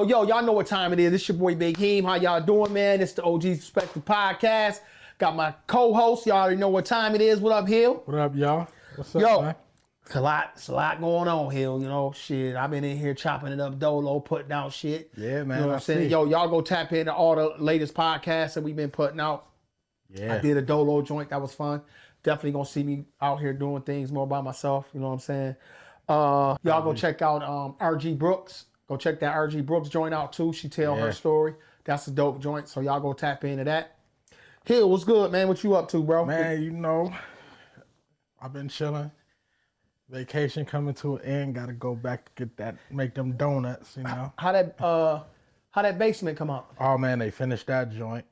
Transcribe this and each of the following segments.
y'all know what time it is. It's your boy Big Heem. How y'all doing, man? It's the OG's Perspective Podcast. Got my co-host. Y'all already know what time it is. What up, Hill? What up, y'all? What's up, man? It's a lot going on, Hill. You know, shit. I've been in here chopping it up, dolo, putting out shit. Yeah, man. You know what I'm saying? Yo, y'all go tap into all the latest podcasts that we've been putting out. Yeah. I did a dolo joint. That was fun. Definitely gonna see me out here doing things more by myself. You know what I'm saying? Y'all go check out RG Brooks. Go check that RG Brooks joint out too. She tell her story. That's a dope joint. So y'all go tap into that. Hill, what's good, man? What you up to, bro? Man, you know, I've been chilling. Vacation coming to an end. Got to go back to get that, make them donuts. You know. How that basement come out? Oh man, they finished that joint.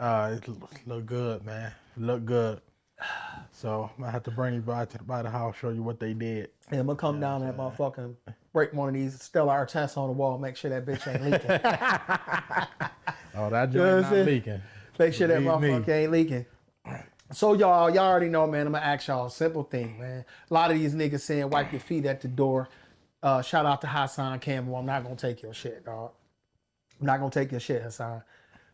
It look good, man. Look good. So I have to bring you by the house, show you what they did. Yeah, I'm gonna come down that motherfucking break one of these Stella Artois on the wall, make sure that bitch ain't leaking. Oh, that joint not leaking. Make sure that motherfucker ain't leaking. So y'all already know, man. I'm gonna ask y'all a simple thing, man. A lot of these niggas saying wipe your feet at the door. Shout out to Hassan Campbell. I'm not gonna take your shit, dog. I'm not gonna take your shit, Hassan.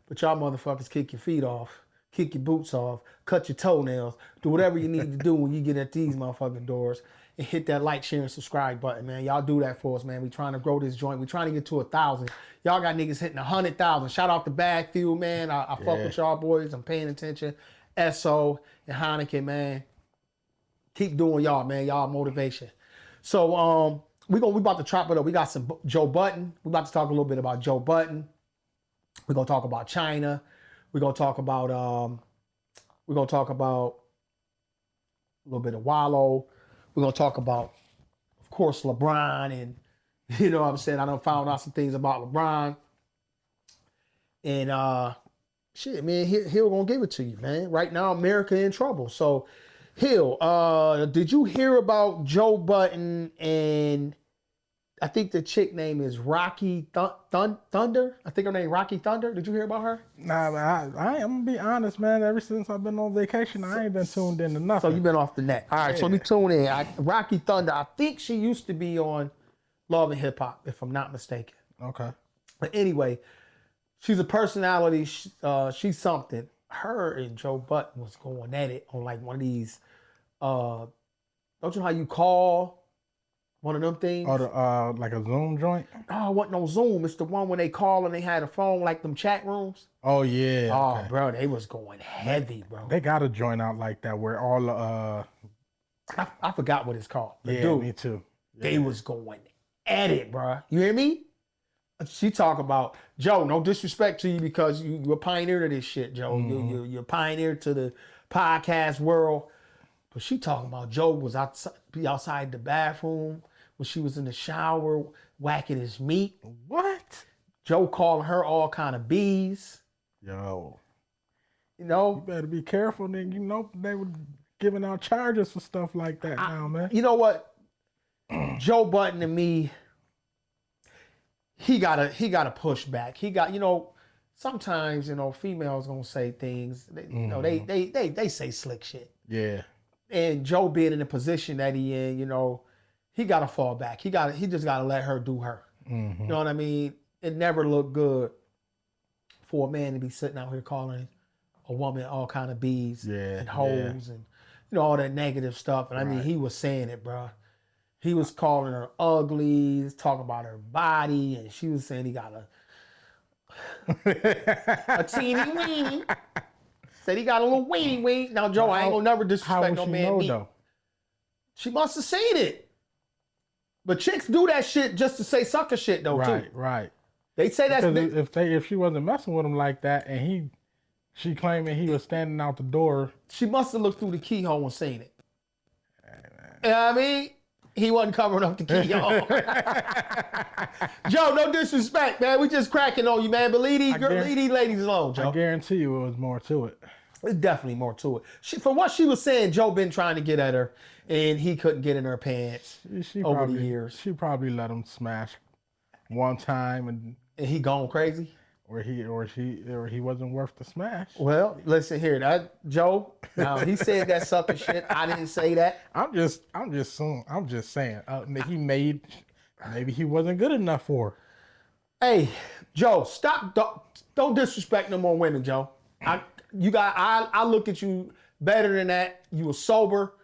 But y'all motherfuckers kick your feet off, kick your boots off, cut your toenails, do whatever you need to do when you get at these motherfucking doors, and hit that like, share, and subscribe button, man. Y'all do that for us, man. We trying to grow this joint. We trying to get to 1,000. Y'all got niggas hitting 100,000. Shout out to Bagfield, man. I fuck with y'all boys. I'm paying attention. SO and Heineken, man. Keep doing y'all, man. Y'all motivation. So we about to chop it up. We got some Joe Budden. We about to talk a little bit about Joe Budden. We're gonna talk about China. We're gonna talk about a little bit of Wallow. We're gonna talk about, of course, LeBron, and you know what I'm saying. I done found out some things about LeBron. And shit, man, Hill gonna give it to you, man. Right now, America in trouble. So, Hill, did you hear about Joe Budden and I think the chick name is Raqi Thunda? I think her name Raqi Thunda. Did you hear about her? Nah, man, I am gonna be honest, man. Ever since I've been on vacation, I ain't been tuned into nothing. So you've been off the net. All right, so let me tune in. Raqi Thunda, I think she used to be on Love and Hip Hop, if I'm not mistaken. Okay. But anyway, she's a personality. She's something. Her and Joe Budden was going at it on like one of these, don't you know how you call one of them things? Oh, like a Zoom joint? No, it wasn't no Zoom. It's the one when they call and they had a phone like them chat rooms. Oh, yeah. Oh, okay. Bro, they was going heavy, bro. They got a joint out like that where all I forgot what it's called. But yeah, me too. Yeah. They was going at it, bro. You hear me? She talk about, Joe, no disrespect to you because you're a pioneer to this shit, Joe. Mm-hmm. You're a pioneer to the podcast world. But she talking about Joe was outside the bathroom when she was in the shower whacking his meat. What? Joe calling her all kind of bees. Yo. You know? You better be careful, nigga. You know they were giving out charges for stuff like that now, man. You know what? Joe Budden and me, he gotta push back. He got, you know, sometimes, you know, females gonna say things. You know, they say slick shit. Yeah. And Joe being in the position that he in, you know, he gotta fall back. He just gotta let her do her. Mm-hmm. You know what I mean? It never looked good for a man to be sitting out here calling a woman all kind of bees and hoes and, you know, all that negative stuff. And I mean, he was saying it, bro. He was calling her ugly, talking about her body, and she was saying he got a teeny weeny. Said he got a little weeny weeny. Now, Joe, I ain't gonna never disrespect no man. Though? She must have seen it. But chicks do that shit just to say sucker shit, though, too. Right. They say that's if she wasn't messing with him like that, and she claiming he was standing out the door, she must have looked through the keyhole and seen it. You know what I mean? He wasn't covering up the keyhole. Joe, no disrespect, man. We just cracking on you, man. But leave these ladies alone, Joe. I guarantee you it was more to it. There's definitely more to it. From what she was saying, Joe been trying to get at her, and he couldn't get in her pants over the years. She probably let him smash one time, and he gone crazy. Or he wasn't worth the smash. Well, listen here, Joe. Now he said that sucker shit. I didn't say that. I'm just saying. Maybe he wasn't good enough for her. Hey, Joe, stop. Don't disrespect no more women, Joe. I look at you better than that. You were sober.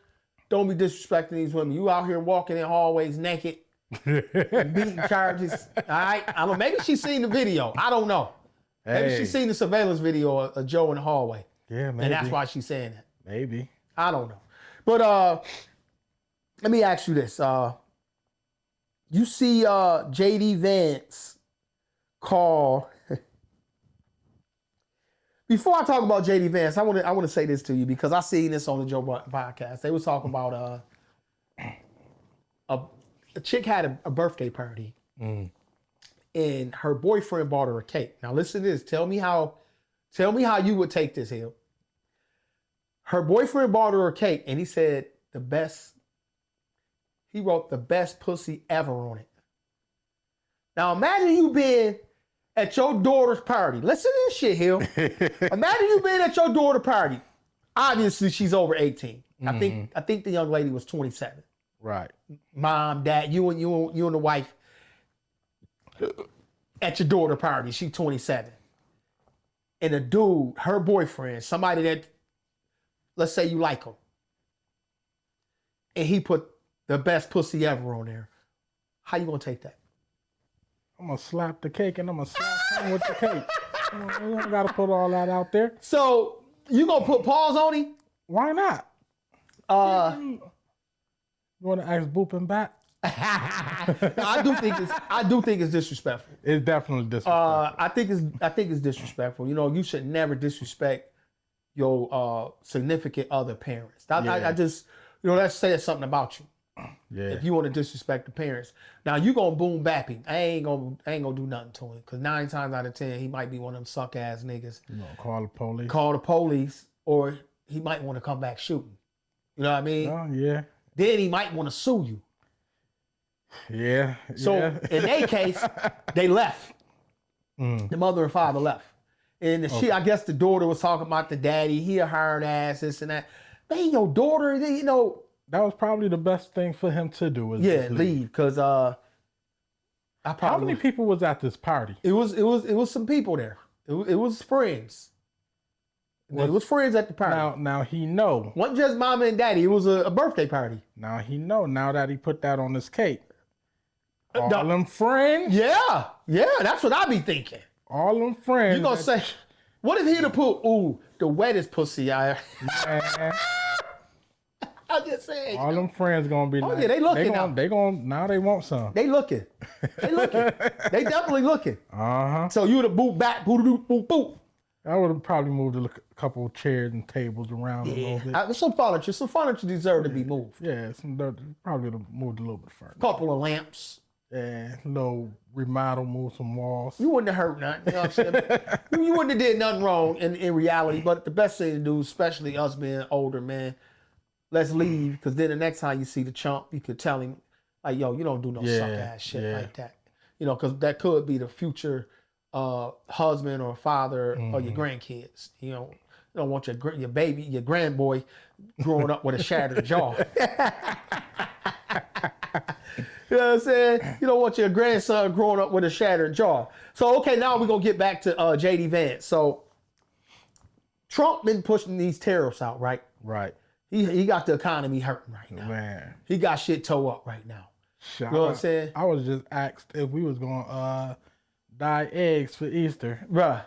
Don't be disrespecting these women. You out here walking in hallways naked, beating charges. All right. I don't know. Maybe she's seen the video. I don't know. Maybe she's seen the surveillance video of Joe in the hallway. Yeah, maybe. And that's why she's saying that. Maybe. I don't know. But let me ask you this. You see JD Vance call. Before I talk about JD Vance, I want to say this to you because I seen this on the Joe Budden podcast. They was talking about a chick had a birthday party, and her boyfriend bought her a cake. Now listen to this. Tell me how you would take this, Hill. Her boyfriend bought her a cake, and he said he wrote the best pussy ever on it. Now imagine you being at your daughter's party. Listen to this shit, Hill. Imagine you being at your daughter's party. Obviously, she's over 18. I think the young lady was 27. Right. Mom, dad, you and the wife at your daughter's party. She's 27. And a dude, her boyfriend, somebody that, let's say you like him, and he put the best pussy ever on there. How you gonna take that? I'm gonna slap the cake and I'm gonna slap him with the cake. You don't gotta put all that out there. So you gonna put paws on him? Why not? You wanna ask Boopin back? I do think it's disrespectful. It's definitely disrespectful. I think it's disrespectful. You know, you should never disrespect your significant other parents. I just, you know, that says something about you. Yeah. If you want to disrespect the parents. Now you gonna boom bap him. I ain't gonna do nothing to him. Cause 9 times out of 10, he might be one of them suck ass niggas. You know, call the police. Call the police, or he might want to come back shooting. You know what I mean? Oh, yeah. Then he might want to sue you. Yeah. So in their case, they left. The mother and father left. And I guess the daughter was talking about the daddy. He a hard ass, this and that. Man, your daughter, you know. That was probably the best thing for him to do. Leave. Cause how many people was at this party? It was some people there. It was friends. It was friends at the party. Now he know. Wasn't just mama and daddy. It was a birthday party. Now he know. Now that he put that on his cake. All them friends? Yeah. That's what I be thinking. All them friends. You gonna say, what if he'd have put, the wettest pussy I ever. I'm just saying. All them friends gonna be like, yeah, they looking now. Now they want some. They looking. They definitely looking. So you would have boot back, boot, boot, boot. I would have probably moved a couple of chairs and tables around a little bit. Some furniture deserve to be moved. Yeah, probably would have moved a little bit further. Couple of lamps. Yeah, little remodel, move some walls. You wouldn't have hurt nothing. You know what I'm saying? You wouldn't have did nothing wrong in reality, but the best thing to do, especially us being older, man, let's leave, because then the next time you see the chump, you could tell him, like, yo, you don't do no suck ass shit like that. You know, because that could be the future husband or father of your grandkids. You don't want your baby, your grandboy growing up with a shattered jaw. You know what I'm saying? You don't want your grandson growing up with a shattered jaw. So, okay, now we're going to get back to JD Vance. So, Trump been pushing these tariffs out, right? Right. He got the economy hurting right now. Man. He got shit toe up right now. You know what I'm saying? I was just asked if we was going to dye eggs for Easter. Bruh.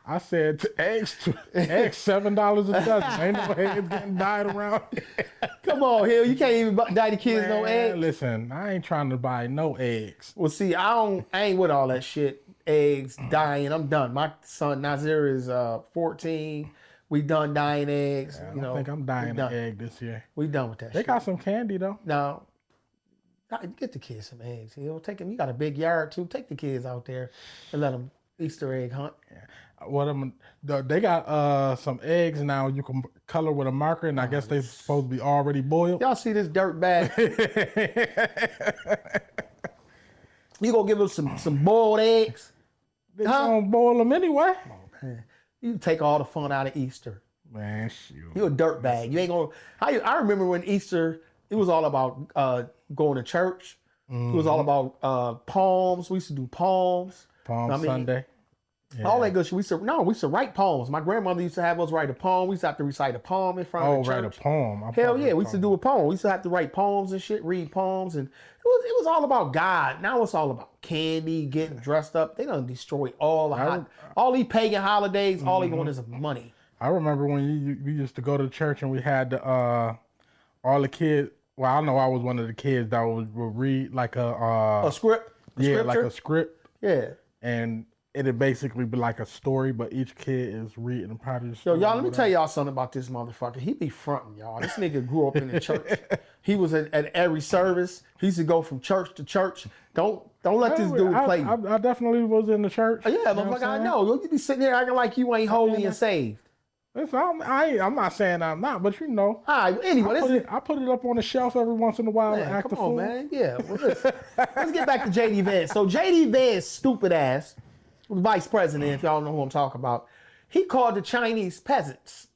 I said eggs $7 a dozen. Ain't no eggs getting dyed around. Come on, Hill. You can't even dye the kids no eggs. Listen, I ain't trying to buy no eggs. Well, see, I ain't with all that shit. Eggs, dyeing. I'm done. My son Nazir is 14. We done dyeing eggs. Yeah, I think I'm dyeing an egg this year. We done with that shit. They got some candy though. No. Get the kids some eggs. Take them. You got a big yard too. Take the kids out there and let them Easter egg hunt. Yeah. They got some eggs now you can color with a marker, and I guess they're supposed to be already boiled. Y'all see this dirt bag? You gonna give us some boiled eggs? They gonna boil them anyway. Oh, man. You take all the fun out of Easter. Man, shoot. You a dirt bag. You ain't gonna. I remember when Easter, it was all about going to church. It was all about poems. We used to do poems. Sunday. Yeah. All that good shit. We used to write poems. My grandmother used to have us write a poem. We used to have to recite a poem in front of the church. Write a poem. Hell yeah, we used to do a poem. We used to have to write poems and shit, read poems, and it was all about God. Now it's all about candy, getting dressed up. They done destroyed all these pagan holidays. All they want is money. I remember when we used to go to church and we had all the kids. Well, I know I was one of the kids that would read like a script. Scripture? Like a script. Yeah. And it'd basically be like a story, but each kid is reading part of the story. Yo, y'all, let me tell y'all something about this motherfucker. He be fronting, y'all. This nigga grew up in the church. He was at every service. He used to go from church to church. Don't let this dude play you. I definitely was in the church. Yeah, motherfucker, I know. You be sitting there acting like you ain't holy and saved. I'm not saying I'm not, but you know. All right, anyway. I put it up on the shelf every once in a while. Man, come on, man. Yeah, well, listen. Let's get back to J.D. Vance. So J.D. Vance, stupid ass, vice president, if y'all know who I'm talking about, he called the Chinese peasants.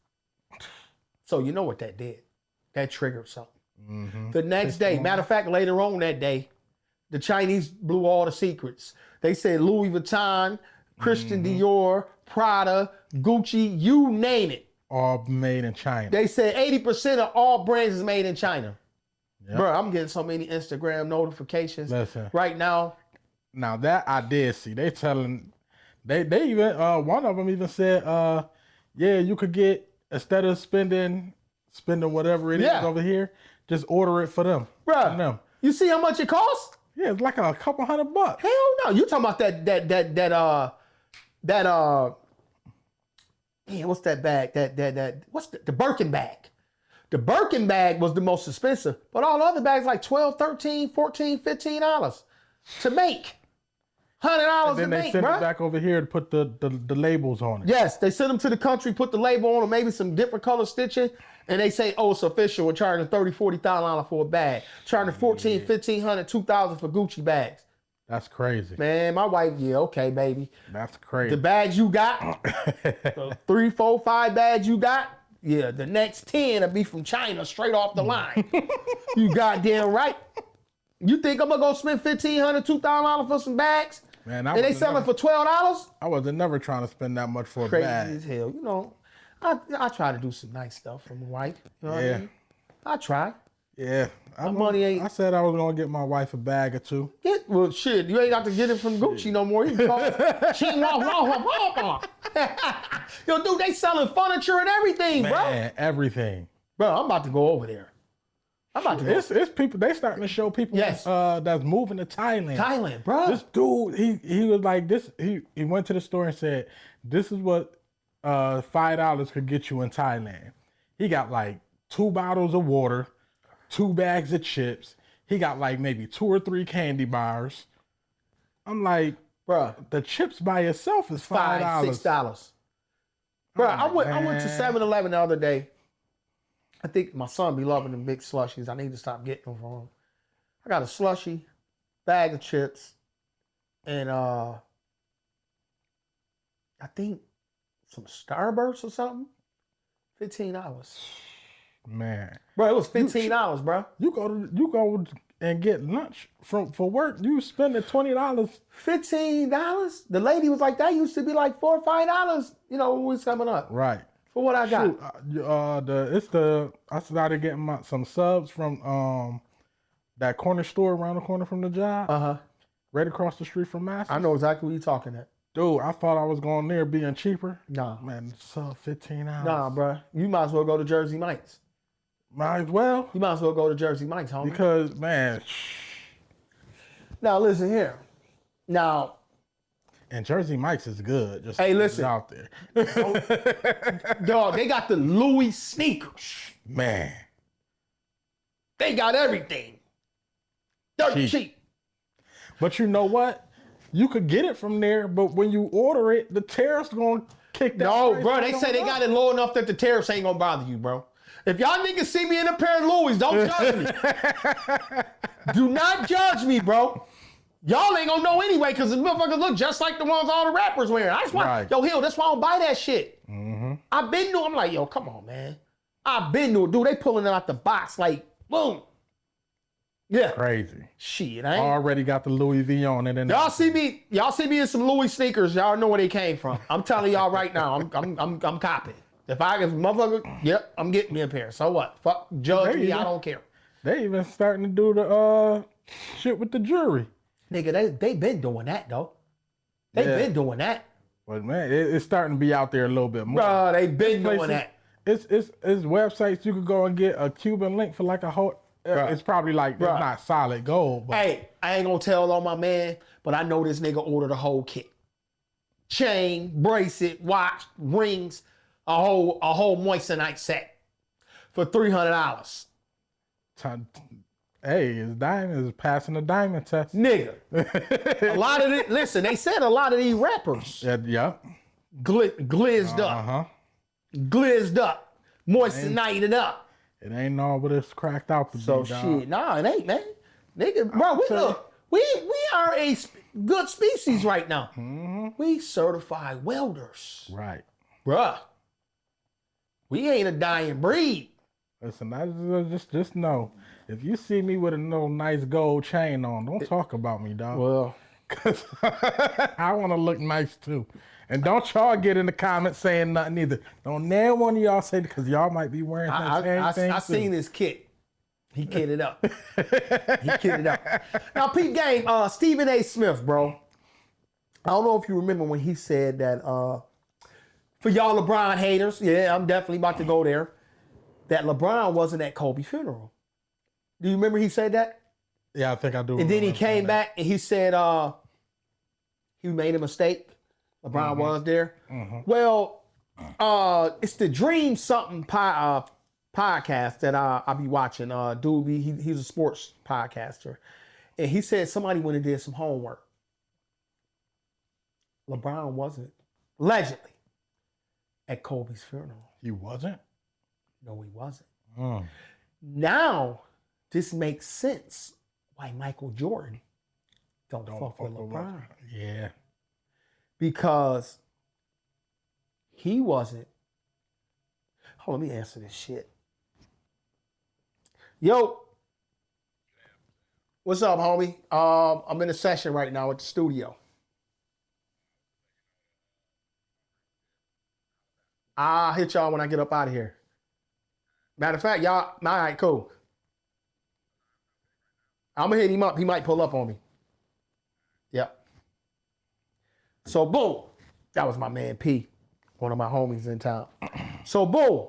So you know what that did. That triggered something. Mm-hmm. The next day, matter of fact, later on that day, the Chinese blew all the secrets. They said Louis Vuitton, Christian Dior, Prada, Gucci, you name it. All made in China. They said 80% of all brands is made in China. Yep. Bro, I'm getting so many Instagram notifications right now. Now that I did see, they even one of them even said, yeah, you could get, instead of spending whatever it is over here, just order it for them. Bro, you see how much it costs? Yeah, it's like a couple $100. Hell no, you talking about what's that bag? What's the Birkin bag? The Birkin bag was the most expensive, but all the other bags like $12, $13, $14, $15 to make. $100 and then they send it back over here to put the labels on it. Yes, they send them to the country, put the label on, or maybe some different color stitching, and they say, oh, it's official. We're charging $30,000, $40,000 for a bag. Charging $1,400, $1,500, $2,000 for Gucci bags. That's crazy. Man, my wife, okay, baby. That's crazy. The bags you got, the 3, 4, 5 bags you got, yeah, the next 10 will be from China straight off the line. You goddamn right. You think I'm going to go spend $1,500, $2,000 for some bags? Man, and they selling for $12? I wasn't never trying to spend that much for a bag. Crazy as hell. You know, I try to do some nice stuff for my wife. You know what I mean? I try. Yeah. Money ain't. I said I was going to get my wife a bag or two. Well, shit, you ain't got to get it from Gucci no more. You can call it. Yo, dude, they selling furniture and everything, bro. Man, everything. Bro, I'm about to go over there. It's people. They starting to show people that's moving to Thailand. Thailand, bro. This dude, he was like this. He went to the store and said, "This is what $5 could get you in Thailand." He got like 2 bottles of water, 2 bags of chips. He got like maybe 2 or 3 candy bars. I'm like, bro, the chips by itself is $5, $6. Bro, I went to 7-Eleven the other day. I think my son be loving them big slushies. I need to stop getting them for him. I got a slushie, bag of chips, and I think some Starburst or something. $15. Man, bro, it was $15, bro. You go and get lunch for work. You spending $20. $15. The lady was like, that used to be like $4 or $5. You know, when we was coming up. Right. For what I got. I started getting some subs from that corner store around the corner from the job. Right across the street from Master's. I know exactly what you're talking at. Dude, I thought I was going there being cheaper. Nah. Man, sub $15. Nah, bro. You might as well go to Jersey Mike's. Might as well. You might as well go to Jersey Mike's, homie. Because, man. Now, listen here. Now. And Jersey Mike's is good. Just hey, listen. Out there. Dog, they got the Louis sneakers. Man. They got everything. Dirt cheap. But you know what? You could get it from there, but when you order it, the tariff's going to kick that. No, bro. They say they got it low enough that the tariffs ain't going to bother you, bro. If y'all niggas see me in a pair of Louis, don't judge me. Do not judge me, bro. Y'all ain't gonna know anyway, because the motherfuckers look just like the ones all the rappers wearing. That's why, yo, Hill, that's why I don't buy that shit. Mm-hmm. I've been to, I'm like, yo, come on, man. I've been to it. Dude, they pulling it out the box like, boom. Yeah. Crazy. Shit, I ain't. Already got the Louis V on it. And Y'all see me in some Louis sneakers. Y'all know where they came from. I'm telling y'all right now. I'm copying. If motherfucker, yep, I'm getting me a pair. So what? Fuck, judge me. I don't care. They even starting to do the shit with the jewelry. Nigga, they been doing that though. They been doing that. But man, it's starting to be out there a little bit more. Bro, they been doing that. It's websites you could go and get a Cuban link for like a whole. It's probably like it's not solid gold. But. Hey, I ain't gonna tell on my man, but I know this nigga ordered a whole kit. Chain, bracelet, watch, rings, a whole moissanite set for $300. Hey, his diamond is passing the diamond test. Nigga. A lot of it, listen, they said a lot of these rappers glizzed up. Glizzed up. Moistenited up. It ain't all but it's cracked out to so be, dog. shit, nah, it ain't, man. Nigga, bro, we are a good species right now. Mm-hmm. We certified welders. Right. Bruh. We ain't a dying breed. Listen, I just know, if you see me with a little nice gold chain on, don't talk about me, dog. Well, cause I want to look nice too. And don't y'all get in the comments saying nothing either. Don't never one of y'all say, because y'all might be wearing that same thing I seen this kit. He kitted up. He kitted up. Now, peep game, Stephen A. Smith, bro. I don't know if you remember when he said that, for y'all LeBron haters, yeah, I'm definitely about to go there, that LeBron wasn't at Kobe's funeral. Do you remember he said that? Yeah, I think I do. And then he came back and he said he made a mistake. LeBron was there. Well, it's the Dream Something podcast that I be watching. Dude, he's a sports podcaster. And he said somebody went and did some homework. LeBron wasn't, allegedly, at Kobe's funeral. He wasn't? No, he wasn't. Now, this makes sense why Michael Jordan don't fuck with LeBron. Yeah. Because he wasn't. Hold on, let me answer this shit. Yo. What's up, homie? I'm in a session right now at the studio. I'll hit y'all when I get up out of here. Matter of fact, y'all, all right, cool. I'm gonna hit him up. He might pull up on me. Yep. So, boom. That was my man P, one of my homies in town. So, boom.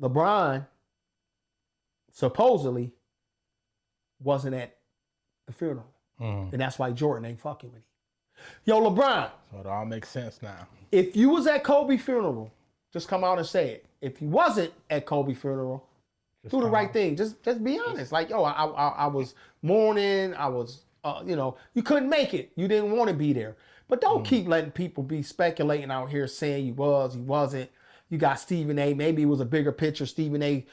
LeBron supposedly wasn't at the funeral. And that's why Jordan ain't fucking with him. Yo, LeBron. So it all makes sense now. If you was at Kobe's funeral, just come out and say it. If you wasn't at Kobe's funeral, do the right thing. Just be honest. Like, yo, I was mourning. I was, you couldn't make it. You didn't want to be there. But don't keep letting people be speculating out here saying he wasn't. You got Stephen A. Maybe it was a bigger picture. Stephen A.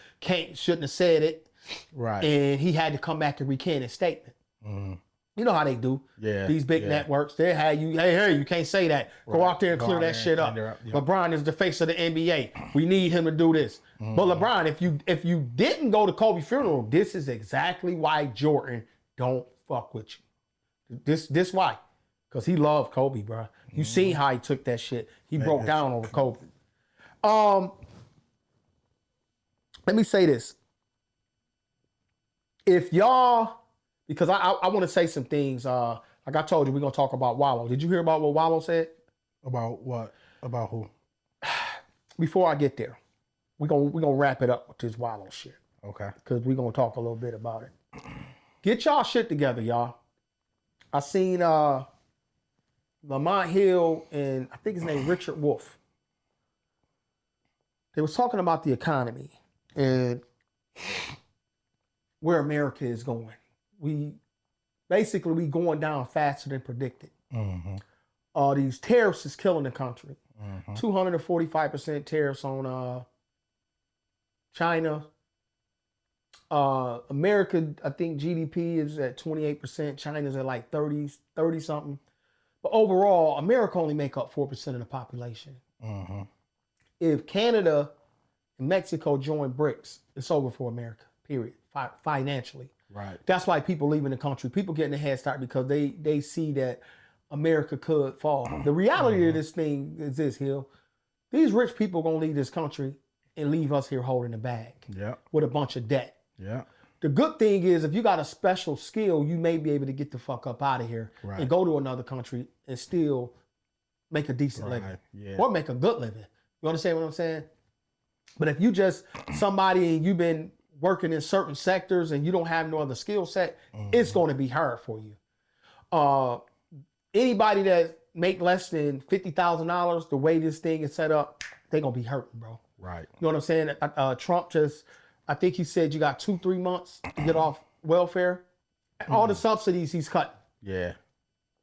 shouldn't have said it. Right. And he had to come back and recant his statement. You know how they do. Yeah. These big networks, they have you, hey, you can't say that. Go out there and clear that shit up. LeBron is the face of the NBA. We need him to do this. But LeBron, if you didn't go to Kobe's funeral, this is exactly why Jordan don't fuck with you. This why. Because he loved Kobe, bro. You seen how he took that shit. He broke down over Kobe. Let me say this. If y'all, because I want to say some things. Like I told you, we're going to talk about Wallow. Did you hear about what Wallow said? About what? About who? Before I get there, we're gonna wrap it up with this Wallow shit. Okay. Because we're going to talk a little bit about it. Get y'all shit together, y'all. I seen Lamont Hill and I think his name Richard Wolff. They was talking about the economy and where America is going. We going down faster than predicted. These tariffs is killing the country. 245% tariffs on China. America, I think GDP is at 28%. China's at like 30 something. But overall, America only make up 4% of the population. If Canada and Mexico join BRICS, it's over for America. period, financially. Right. That's why people leaving the country. People getting a head start because they see that America could fall. The reality of this thing is this, Hill. These rich people going to leave this country and leave us here holding the bag with a bunch of debt. Yeah. The good thing is if you got a special skill, you may be able to get the fuck up out of here and go to another country and still make a decent living or make a good living. You understand what I'm saying? But if you just somebody and you've been working in certain sectors and you don't have no other skill set, it's going to be hard for you. Anybody that make less than $50,000, the way this thing is set up, they're going to be hurting, bro. Right. You know what I'm saying? Trump I think he said you got 2-3 months to get off welfare. All the subsidies he's cut. Yeah.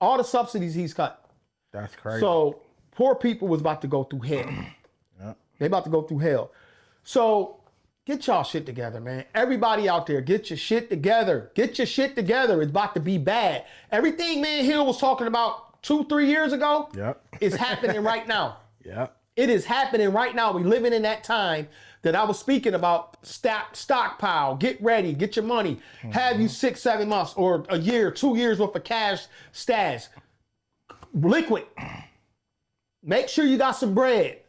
All the subsidies he's cut. That's crazy. So poor people was about to go through hell. They about to go through hell. So get y'all shit together, man. Everybody out there, get your shit together. Get your shit together. It's about to be bad. Everything Man Hill was talking about 2-3 years ago is happening right now. It is happening right now. We living in that time that I was speaking about. Stockpile, get ready, get your money. Have you 6-7 months or a year, 2 years worth of cash stash. Liquid. Make sure you got some bread.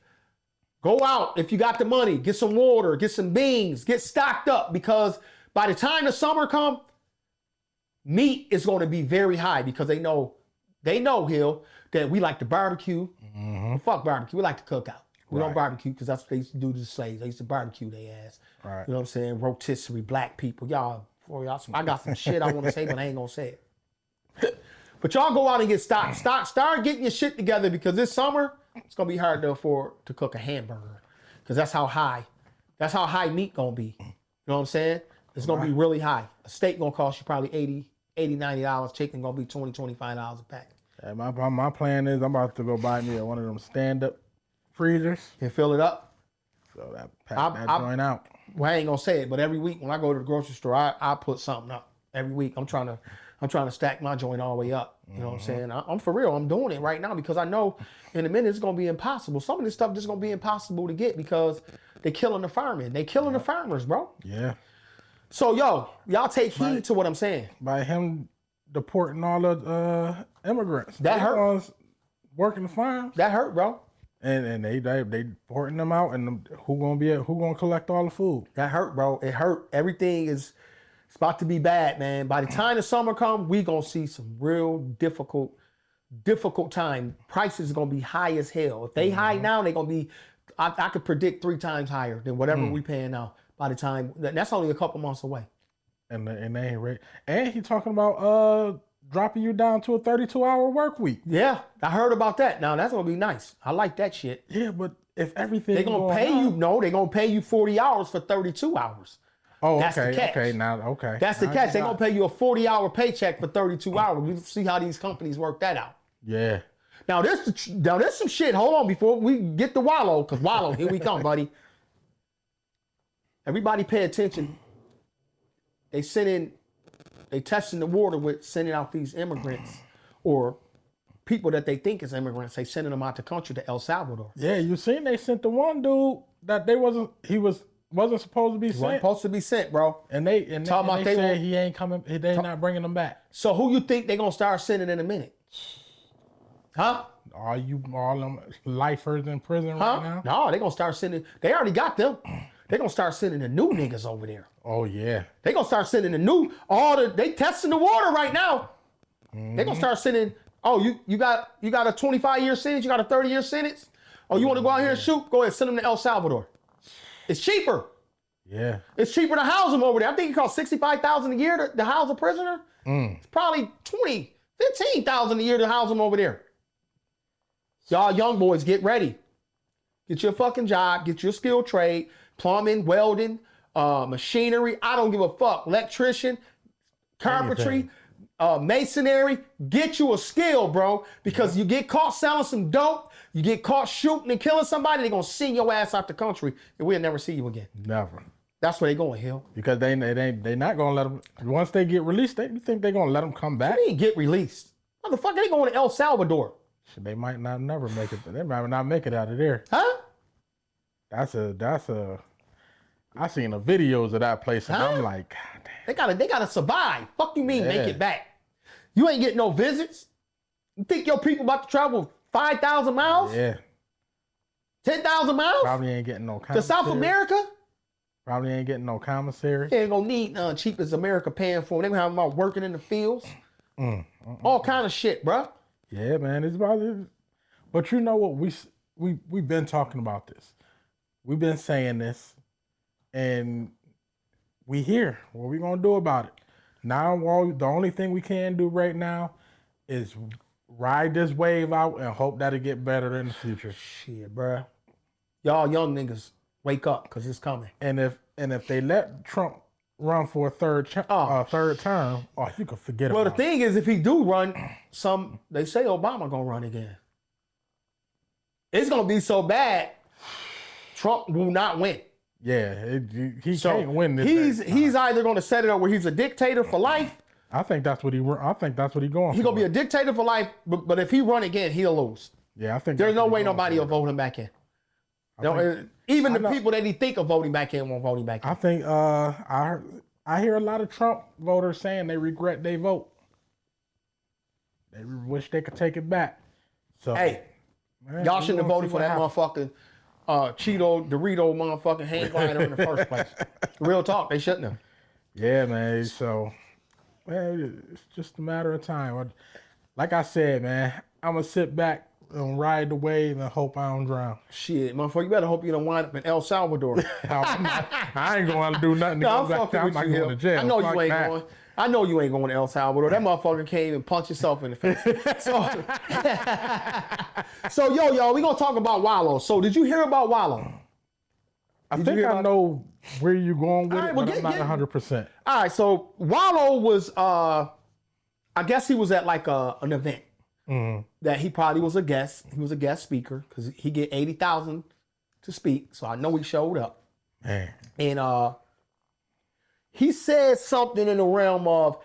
Go out if you got the money. Get some water, get some beans, get stocked up because by the time the summer come, meat is going to be very high because they know, Hill, that we like to barbecue. Well, fuck barbecue. We like to cook out. We don't barbecue because that's what they used to do to the slaves. They used to barbecue their ass. Right. You know what I'm saying? Rotisserie, black people. Y'all, I got some shit I want to say, but I ain't going to say it. But y'all go out and get stocked. Start getting your shit together because this summer, it's going to be hard to afford to cook a hamburger because that's how high meat going to be. You know what I'm saying? It's going to be really high. A steak going to cost you probably $80-$90. Chicken going to be $20-$25 a pack. Hey, my plan is I'm about to go buy me one of them stand-up freezers and fill it up. So that pack that joint out. Well, I ain't gonna say it, but every week when I go to the grocery store, I put something up. Every week I'm trying to stack my joint all the way up. You know what I'm saying? I'm for real. I'm doing it right now because I know in a minute it's gonna be impossible. Some of this stuff just gonna be impossible to get because they're killing the farming. They killing the farmers, bro. Yeah. So y'all take heed to what I'm saying. By him deporting all the immigrants. That hurt. Working the farms. That hurt, bro. And they deporting them out, and who gonna collect all the food? That hurt, bro. It hurt. Everything it's about to be bad, man. By the time the summer comes, we gonna see some real difficult time. Prices gonna be high as hell. If they high now, they gonna be. I could predict 3 times higher than whatever we paying now. By the time that's only a couple months away. And they ain't ready. And he talking about dropping you down to a 32-hour work week. Yeah, I heard about that. Now that's gonna be nice. I like that shit. Yeah, but if everything they're gonna pay you, they're gonna pay you 40 hours for 32 hours. Oh, that's okay, the catch. Okay. That's the catch. They're gonna pay you a 40-hour paycheck for 32 hours. We see how these companies work that out. Yeah. Now there's some shit. Hold on before we get to Wallow, because Wallow, here we come, buddy. Everybody pay attention. They testing the water with sending out these immigrants or people that they think is immigrants. They sending them out the country to El Salvador. Yeah, you seen they sent the one dude that he wasn't supposed to be sent. Wasn't supposed to be sent, bro. And they said he ain't coming. They not bringing him back. So who you think they gonna start sending in a minute? Huh? All them lifers in prison right now? No, they gonna start sending. They already got them. They gonna start sending the new niggas over there. Oh yeah. They gonna start sending they testing the water right now. They gonna start sending. Oh, you got a 25-year sentence. You got a 30-year sentence. Oh, you want to go out here and shoot? Go ahead, send them to El Salvador. It's cheaper. Yeah. It's cheaper to house them over there. I think it costs $65,000 a year to house a prisoner. It's probably $15,000 a year to house them over there. Y'all young boys, get ready. Get your fucking job. Get your skilled trade. Plumbing, welding, machinery. I don't give a fuck. Electrician, carpentry, masonry. Get you a skill, bro. Because you get caught selling some dope, you get caught shooting and killing somebody, they're gonna send your ass out the country and we'll never see you again. Never. That's where they going, Hill. Because they not gonna let them. Once they get released, you think they're gonna let them come back? They ain't get released. Motherfucker, they going to El Salvador. They might not never make it. They might not make it out of there. Huh? That's a I seen the videos of that place, and I'm like, God damn. They gotta survive. Fuck you mean make it back? You ain't getting no visits. You think your people about to travel 5,000 miles? Yeah. 10,000 miles? Probably ain't getting no commissary. To South America? Probably ain't getting no commissary. They ain't gonna need cheap as America paying for them. They gonna have them out working in the fields. All kind of shit, bro. Yeah, man. It's about it. But you know what? We've been talking about this. We've been saying this. And we here. What we gonna do about it? Now, the only thing we can do right now is ride this wave out and hope that it get better in the future. Shit, bro. Y'all young niggas, wake up, because it's coming. And if they let Trump run for a third term, you can forget about it. Well, the thing is, if he do run, they say Obama gonna run again. It's gonna be so bad, Trump will not win. Yeah, he can't win this. He's either gonna set it up where he's a dictator for life. I think that's what he going. He's gonna be a dictator for life, but if he run again, he'll lose. Yeah, I think there's no way nobody will vote him back in. Even the people that he think of voting back in won't vote him back in. I think I hear a lot of Trump voters saying they regret their vote. They wish they could take it back. So hey, man, y'all shouldn't have voted for that motherfucking Cheeto Dorito motherfucking hand glider in the first place. Real talk, they shouldn't have. Yeah, man. So, man, it's just a matter of time. Like I said, man, I'm gonna sit back and ride the wave and hope I don't drown. Shit, motherfucker, you better hope you don't wind up in El Salvador. I ain't going to do nothing to go back there. I'm not going to jail. I know you ain't going. I know you ain't going to El Salvador. That motherfucker came and punched himself in the face. So y'all, we gonna talk about Wallow. So did you hear about Wallow? I think I know where you're going with it, but I'm not 100%. All right, so Wallow was, I guess he was at like an event. That he probably was a guest. He was a guest speaker because he get 80,000 to speak. So I know he showed up. Man. And he said something in the realm of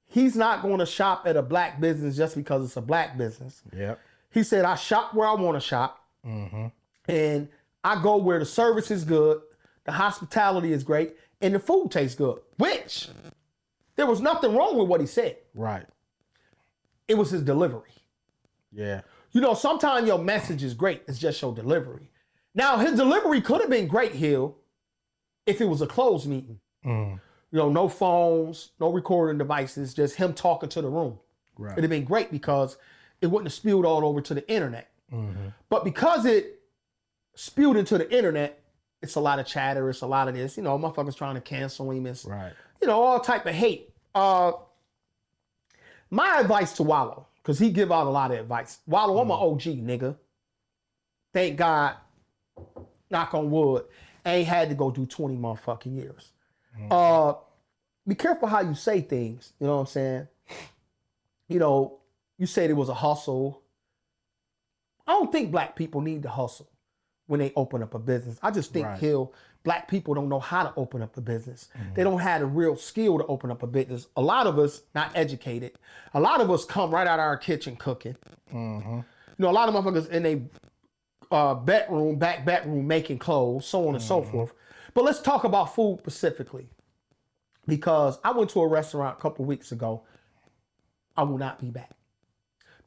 he's not going to shop at a black business just because it's a black business. Yep. He said, I shop where I want to shop. And I go where the service is good, the hospitality is great, and the food tastes good. Which there was nothing wrong with what he said. Right. It was his delivery. Yeah. You know, sometimes your message is great. It's just your delivery. Now, his delivery could have been great, Hill, if it was a closed meeting. You know, no phones, no recording devices, just him talking to the room. Right. It'd have been great because it wouldn't have spewed all over to the internet. But because it spewed into the internet, it's a lot of chatter. It's a lot of this. You know, motherfuckers trying to cancel him. It's, you know, all type of hate. My advice to Wallow, because he give out a lot of advice. Wallow, I'm an OG, nigga. Thank God, knock on wood, I ain't had to go do 20 motherfucking years. Be careful how you say things. You know what I'm saying? You know, you said it was a hustle. I don't think black people need to hustle when they open up a business. I just think black people don't know how to open up a business. They don't have the real skill to open up a business. A lot of us not educated. A lot of us come right out of our kitchen cooking. You know, a lot of motherfuckers in a back bedroom making clothes, so on and so forth. But let's talk about food specifically. Because I went to a restaurant a couple weeks ago. I will not be back.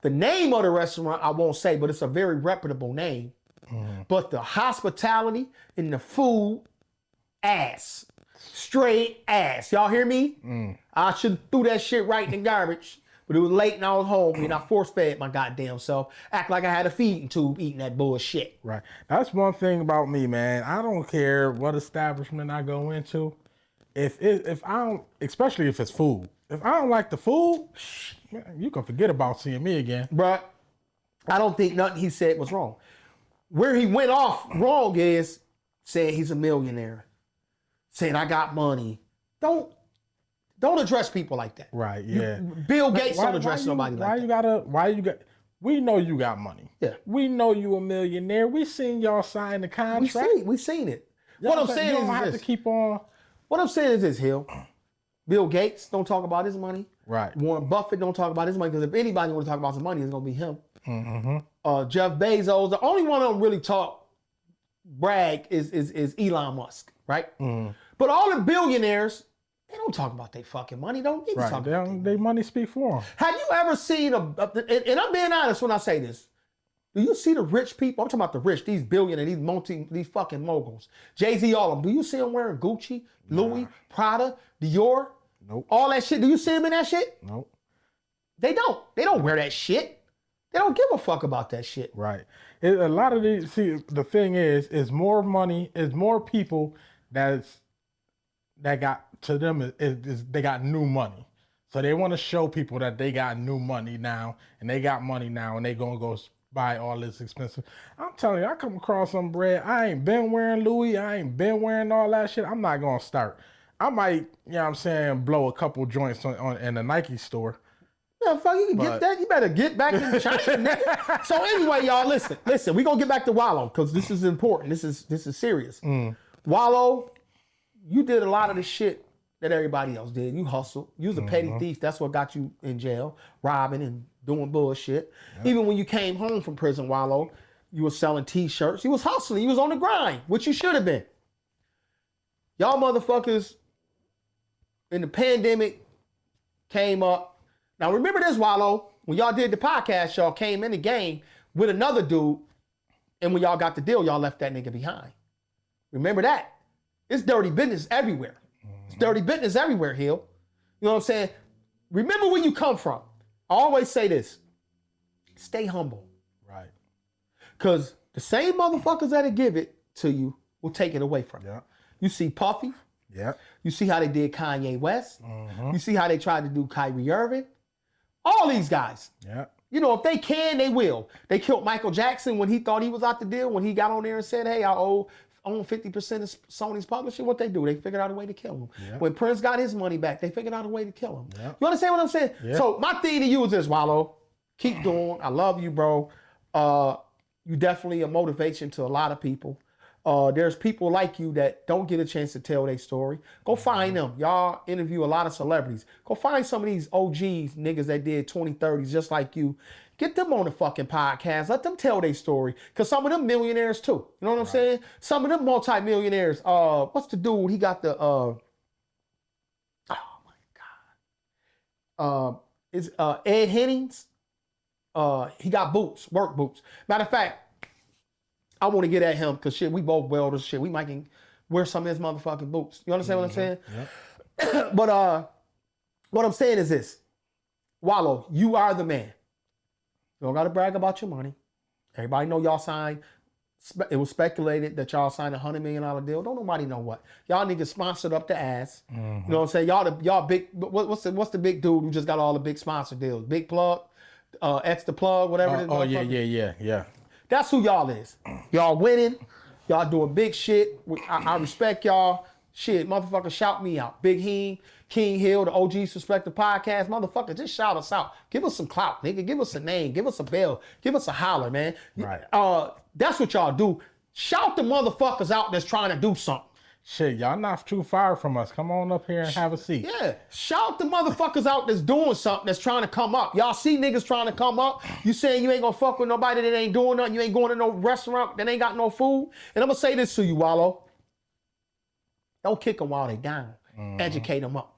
The name of the restaurant I won't say, but it's a very reputable name. But the hospitality and the food, ass. Straight ass. Y'all hear me? I should have threw that shit right in the garbage. But it was late and I was home and I force fed my goddamn self. Act like I had a feeding tube eating that bullshit. Right. That's one thing about me, man. I don't care what establishment I go into. If I don't, especially if it's food. If I don't like the food, you can forget about seeing me again. Bruh, I don't think nothing he said was wrong. Where he went off wrong is saying he's a millionaire. Saying I got money. Don't address people like that. Right, yeah. Bill Gates don't address nobody like that. We know you got money. Yeah. We know you a millionaire. We seen y'all sign the contract. We seen it. What I'm saying is have to keep on. What I'm saying is this, Hill. Bill Gates don't talk about his money. Right. Warren Buffett don't talk about his money because if anybody want to talk about some money, it's gonna be him. Jeff Bezos, the only one that don't really talk brag is Elon Musk, right? But all the billionaires, they don't talk about their fucking money. Don't need to talk about their money speak for them. Have you ever seen and I'm being honest when I say this. Do you see the rich people? I'm talking about the rich, these billionaires, these fucking moguls. Jay-Z, all of them. Do you see them wearing Gucci, Louis, Prada, Dior? Nope. All that shit. Do you see them in that shit? Nope. They don't. They don't wear that shit. They don't give a fuck about that shit. Right. A lot of these, see, the thing is more money, is more people that got, to them, they got new money. So they want to show people that they got new money now, and they got money now, and they going to go buy all this expensive. I'm telling you, I come across some bread. I ain't been wearing Louis. I ain't been wearing all that shit. I'm not going to start. I might, you know what I'm saying, blow a couple joints in a Nike store. Yeah, fuck, you can get that. You better get back in China, nigga. So anyway, y'all, listen. We gonna get back to Wallow because this is important. This is serious. Wallow, you did a lot of the shit that everybody else did. You hustled. You was a petty thief. That's what got you in jail, robbing and doing bullshit. Yep. Even when you came home from prison, Wallow, you was selling T-shirts. You was hustling. You was on the grind, which you should have been. Y'all motherfuckers in the pandemic came up. Now, remember this, Wallow. When y'all did the podcast, y'all came in the game with another dude, and when y'all got the deal, y'all left that nigga behind. Remember that. It's dirty business everywhere. It's dirty business everywhere, Hill. You know what I'm saying? Remember where you come from. I always say this. Stay humble. Right. Because the same motherfuckers that'll give it to you will take it away from you. Yeah. You see Puffy. Yeah. You see how they did Kanye West. You see how they tried to do Kyrie Irving. All these guys. Yeah. You know, if they can, they will. They killed Michael Jackson when he thought he was out the deal. When he got on there and said, hey, I own 50% of Sony's publishing. What they do? They figured out a way to kill him. Yeah. When Prince got his money back, they figured out a way to kill him. Yeah. You understand what I'm saying? Yeah. So my thing to you is this, Wallow. Keep doing. I love you, bro. You definitely a motivation to a lot of people. There's people like you that don't get a chance to tell their story. Go find them. Y'all interview a lot of celebrities. Go find some of these OGs, niggas that did 20, 30s just like you. Get them on the fucking podcast. Let them tell their story. Because some of them millionaires too. You know what I'm saying? Some of them multi-millionaires. What's the dude? He got the, oh my God. It's Ed Hennings. He got boots, work boots. Matter of fact, I want to get at him because shit, we both welders. Shit, we might can wear some of his motherfucking boots. You understand what I'm saying? Yep. But what I'm saying is this. Wallow, you are the man. You don't got to brag about your money. Everybody know y'all signed. It was speculated that y'all signed a $100 million deal. Don't nobody know what. Y'all niggas sponsored up the ass. You know what I'm saying? Y'all big, what's the big dude who just got all the big sponsor deals? Big Plug, X the Plug, whatever it is. Yeah. That's who y'all is. Y'all winning. Y'all doing big shit. I respect y'all. Shit, motherfucker, shout me out. Big Heen, King Hill, the OGs Respect the Podcast. Motherfucker, just shout us out. Give us some clout, nigga. Give us a name. Give us a bell. Give us a holler, man. Right. That's what y'all do. Shout the motherfuckers out that's trying to do something. Shit, y'all not too far from us. Come on up here and have a seat. Yeah. Shout the motherfuckers out that's doing something, that's trying to come up. Y'all see niggas trying to come up. You saying you ain't gonna fuck with nobody that ain't doing nothing. You ain't going to no restaurant that ain't got no food. And I'm gonna say this to you, Wallow. Don't kick them while they down. Educate them up.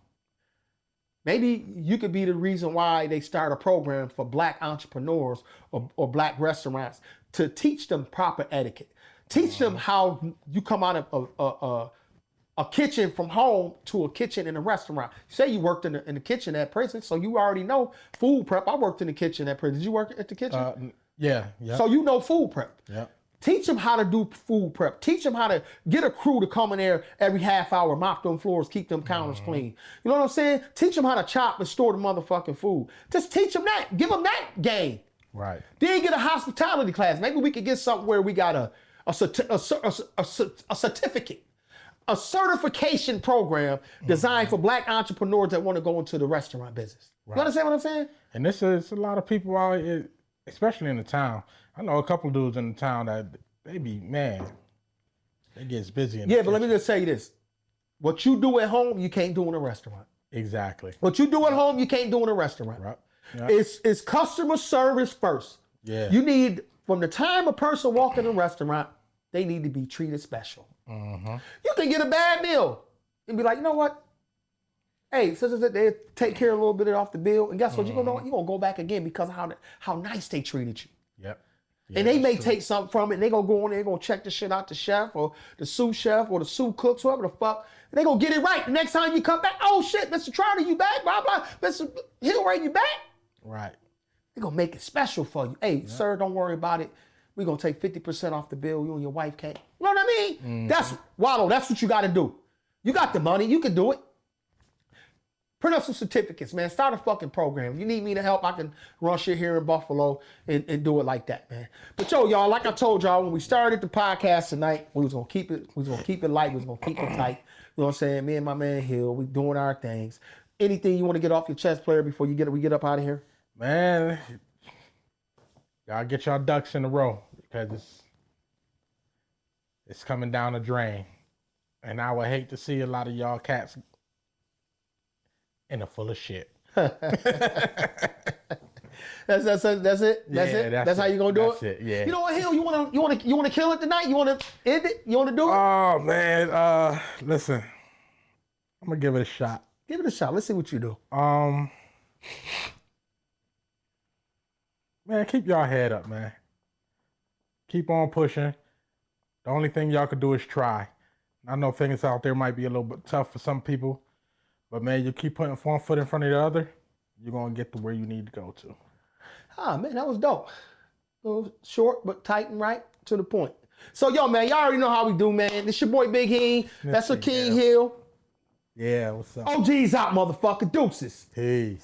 Maybe you could be the reason why they start a program for black entrepreneurs or black restaurants to teach them proper etiquette. Teach them how you come out of a kitchen from home to a kitchen in a restaurant. Say you worked in the kitchen at prison, so you already know food prep. I worked in the kitchen at prison. Did you work at the kitchen? Yeah. So you know food prep. Yeah. Teach them how to do food prep. Teach them how to get a crew to come in there every half hour, mop them floors, keep them counters clean. You know what I'm saying? Teach them how to chop and store the motherfucking food. Just teach them that. Give them that game. Right. Then get a hospitality class. Maybe we could get something where we got a certificate, a certification program designed for black entrepreneurs that want to go into the restaurant business. Right. You understand what I'm saying? And this is a lot of people out here, especially in the town. I know a couple dudes in the town that they be, man, they gets busy in the kitchen. But let me just say this. What you do at home, you can't do in a restaurant. Exactly. What you do at home, you can't do in a restaurant. Right. Yep. It's customer service first. Yeah. You need, from the time a person walk in a restaurant, they need to be treated special. Mm-hmm. You can get a bad meal and be like, you know what? Hey, so they take care of a little bit off the bill, and guess what? You're gonna go back again because of how nice they treated you. Yep. Yeah, and they may take something from it, and they gonna go in there, they gonna check the shit out the chef or the sous chef or the sous cooks, whoever the fuck, and they gonna get it right. The next time you come back, oh shit, Mr. Trotter, you back? Blah blah. Mr. Hillray, you back? Right. They gonna make it special for you. Hey, sir, don't worry about it. We're gonna take 50% off the bill. You and your wife can't. You know what I mean? Mm-hmm. That's Wallow. That's what you gotta do. You got the money. You can do it. Print up some certificates, man. Start a fucking program. If you need me to help, I can run shit here in Buffalo and do it like that, man. But yo, y'all, like I told y'all when we started the podcast tonight, we was gonna keep it light, we was gonna keep it tight. You know what I'm saying? Me and my man Hill, we doing our things. Anything you want to get off your chest, player, before we get up out of here? Man, y'all get y'all ducks in a row because it's coming down the drain. And I would hate to see a lot of y'all cats in a full of shit. That's it. That's how you gonna do it. Yeah. You know what, Hill? You wanna kill it tonight? You wanna end it? You wanna do it? Oh man, listen, I'm gonna give it a shot. Give it a shot. Let's see what you do. Man, keep y'all head up, man. Keep on pushing. The only thing y'all could do is try. I know things out there might be a little bit tough for some people, but man, you keep putting one foot in front of the other, you're gonna get to where you need to go to. Ah, man, that was dope. A little short, but tight and right to the point. So, yo, man, y'all already know how we do, man. This your boy Big Heen. That's a King Hill. Yeah, what's up? OG's out, motherfucker. Deuces. Peace.